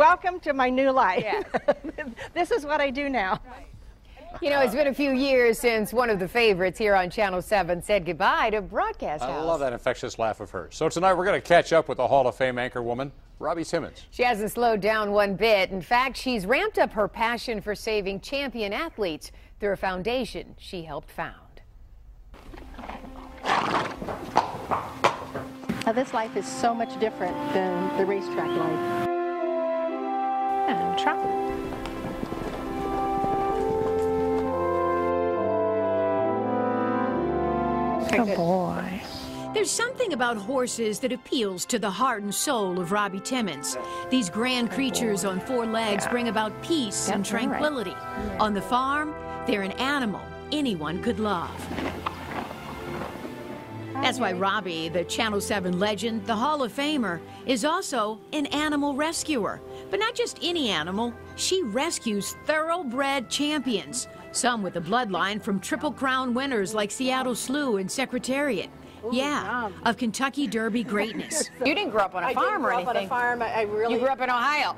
Welcome to my new life. Yes. This is what I do now. You know, it's been a few years since one of the favorites here on Channel 7 said goodbye to Broadcast House. I love that infectious laugh of hers. So tonight we're going to catch up with the Hall of Fame anchor woman, Robbie Timmons. She hasn't slowed down one bit. In fact, she's ramped up her passion for saving champion athletes through a foundation she helped found. This life is so much different than the racetrack life. And try. Good boy. There's something about horses that appeals to the heart and soul of Robbie Timmons. These grand creatures on four legs bring about peace and tranquility. On the farm, they're an animal anyone could love. That's why Robbie, the Channel 7 legend, the Hall of Famer, is also an animal rescuer. But not just any animal, she rescues thoroughbred champions. Some with a bloodline from Triple Crown winners like Seattle Slew and Secretariat. Yeah, of Kentucky Derby greatness. You didn't grow up on a farm or anything. I didn't grow up on a farm. You grew up in Ohio.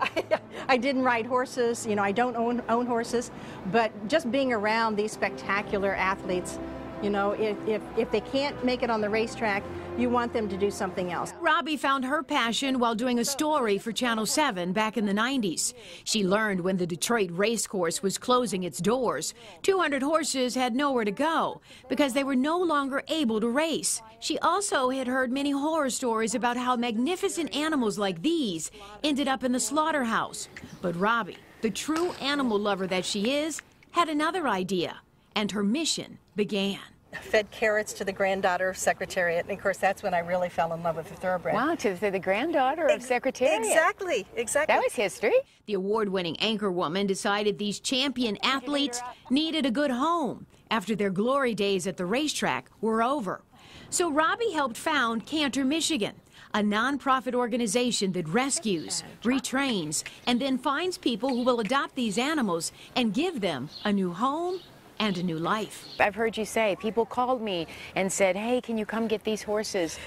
I didn't ride horses. You know, I don't own horses. But just being around these spectacular athletes, you know, if they can't make it on the racetrack, you want them to do something else. Robbie found her passion while doing a story for Channel 7 back in the 90s. She learned when the Detroit racecourse was closing its doors, 200 horses had nowhere to go because they were no longer able to race. She also had heard many horror stories about how magnificent animals like these ended up in the slaughterhouse. But Robbie, the true animal lover that she is, had another idea, and her mission began. Fed carrots to the granddaughter of Secretariat, and of course that's when I really fell in love with the thoroughbred. Wow, to the granddaughter of Secretariat. Exactly. That was history. The award-winning anchor woman decided these champion athletes needed a good home after their glory days at the racetrack were over. So Robbie helped found Cantor, Michigan, a nonprofit organization that rescues, retrains, and then finds people who will adopt these animals and give them a new home and a new life. I've heard you say, people called me and said, hey, can you come get these horses?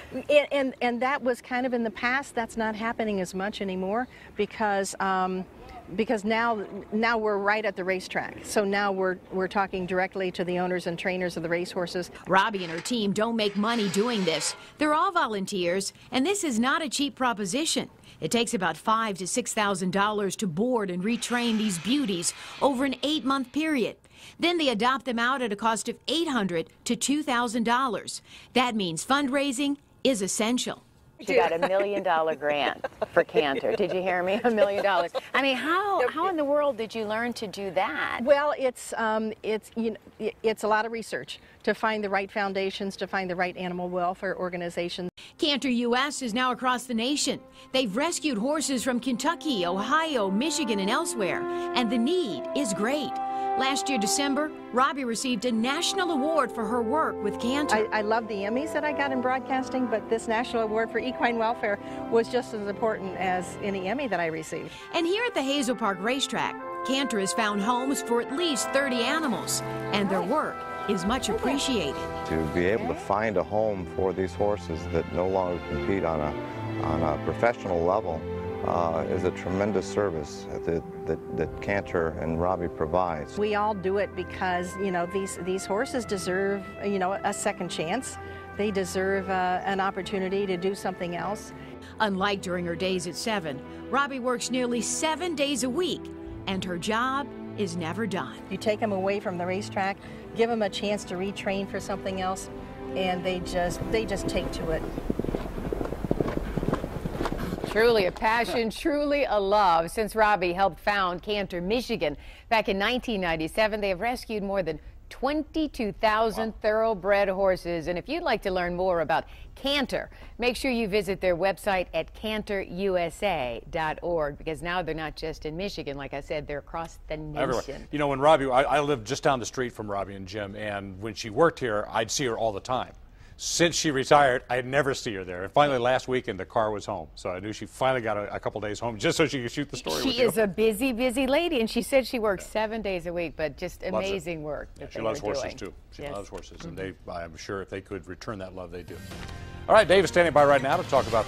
And that was kind of in the past. That's not happening as much anymore because now we're right at the racetrack. So now we're talking directly to the owners and trainers of the racehorses. Robbie and her team don't make money doing this. They're all volunteers, and this is not a cheap proposition. It takes about $5,000 to $6,000 to board and retrain these beauties over an 8-month period. Then they adopt them out at a cost of $800 to $2,000. That means fundraising is essential. She got $1 million grant for Cantor. Did you hear me? $1 million. I mean, how in the world did you learn to do that? Well, it's a lot of research to find the right foundations, to find the right animal welfare organizations. Cantor US is now across the nation. They've rescued horses from Kentucky, Ohio, Michigan, and elsewhere, and the need is great. Last year, December, Robbie received a national award for her work with Cantor. I love the Emmys that I got in broadcasting, but this national award for equine welfare was just as important as any Emmy that I received. And here at the Hazel Park Racetrack, Cantor has found homes for at least 30 animals, and their work is much appreciated. To be able to find a home for these horses that no longer compete on a professional level is a tremendous service that Cantor and Robbie provides. We all do it because, you know, these horses deserve, you know, a second chance. They deserve an opportunity to do something else. Unlike during her days at 7, Robbie works nearly 7 days a week, and her job is never done. You take them away from the racetrack, give them a chance to retrain for something else, and they just take to it. Truly a passion, truly a love. Since Robbie helped found Cantor, Michigan back in 1997, they have rescued more than 22,000 thoroughbred horses. And if you'd like to learn more about Cantor, make sure you visit their website at cantorusa.org, because now they're not just in Michigan. Like I said, they're across the nation. Everywhere. You know, when Robbie, I lived just down the street from Robbie and Jim, and when she worked here, I'd see her all the time. Since she retired, I'd never see her there. And finally, last weekend, the car was home. So I knew she finally got a couple days home just so she could shoot the story with you. She is a busy, busy lady, and she said she works 7 days a week, but just amazing work that she they loves were horses, doing. too. She loves horses, and I'm sure if they could return that love, they do. All right, Dave is standing by right now to talk about